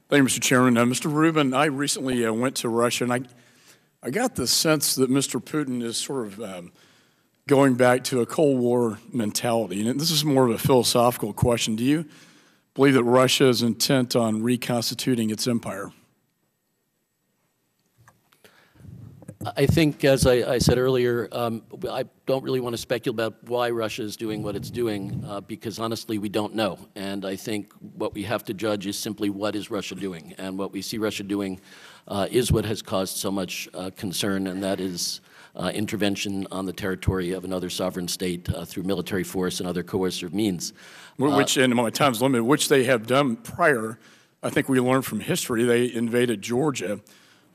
Thank you, Mr. Chairman. Mr. Rubin, I recently went to Russia, and I got the sense that Mr. Putin is sort of going back to a Cold War mentality. And this is more of a philosophical question. Do you believe that Russia is intent on reconstituting its empire? I think, as I said earlier, I don't really want to speculate about why Russia is doing what it's doing, because honestly, we don't know. And I think what we have to judge is simply what is Russia doing. And what we see Russia doing is what has caused so much concern, and that is intervention on the territory of another sovereign state through military force and other coercive means. Which, and my time's limited, which they have done prior. I think we learned from history. They invaded Georgia,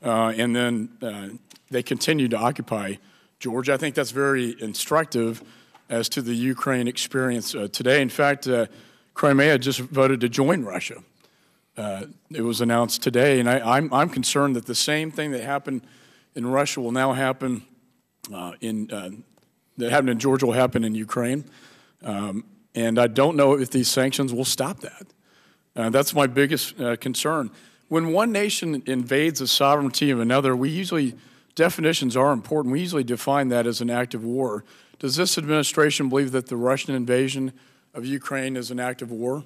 and then they continue to occupy Georgia. I think that's very instructive as to the Ukraine experience today. In fact, Crimea just voted to join Russia. It was announced today, and I'm concerned that the same thing that happened in Russia will now happen that happened in Georgia will happen in Ukraine. And I don't know if these sanctions will stop that. That's my biggest concern. When one nation invades the sovereignty of another, definitions are important. We usually define that as an act of war. Does this administration believe that the Russian invasion of Ukraine is an act of war?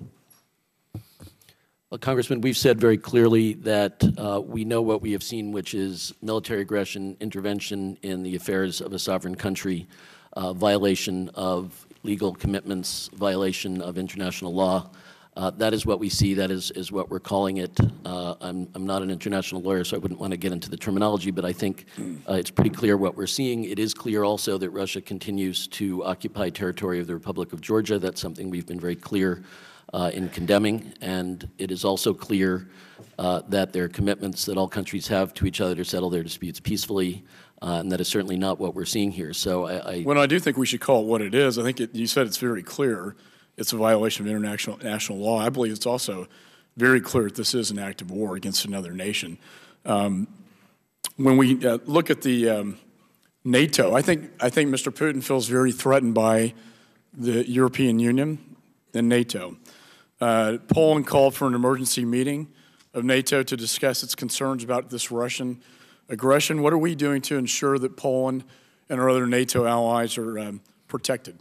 Well, Congressman, we've said very clearly that we know what we have seen, which is military aggression, intervention in the affairs of a sovereign country, violation of legal commitments, violation of international law. That is what we see. That is what we're calling it. I'm not an international lawyer, so I wouldn't want to get into the terminology, but I think it's pretty clear what we're seeing. It is clear also that Russia continues to occupy territory of the Republic of Georgia. That's something we've been very clear in condemning. And it is also clear that there are commitments that all countries have to each other to settle their disputes peacefully. And that is certainly not what we're seeing here. So Well, I do think we should call it what it is. I think you said it's very clear. It's a violation of international law. I believe it's also very clear that this is an act of war against another nation. When we look at the NATO, I think Mr. Putin feels very threatened by the European Union and NATO. Poland called for an emergency meeting of NATO to discuss its concerns about this Russian aggression. What are we doing to ensure that Poland and our other NATO allies are protected?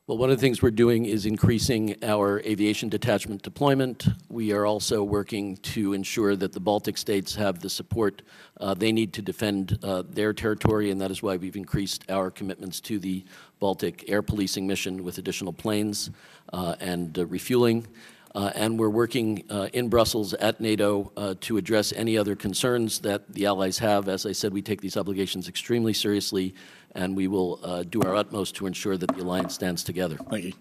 Well, one of the things we're doing is increasing our aviation detachment deployment. We are also working to ensure that the Baltic states have the support they need to defend their territory, and that is why we've increased our commitments to the Baltic air policing mission with additional planes and refueling. And we're working in Brussels at NATO to address any other concerns that the allies have. As I said, we take these obligations extremely seriously, and we will do our utmost to ensure that the alliance stands together. Thank you.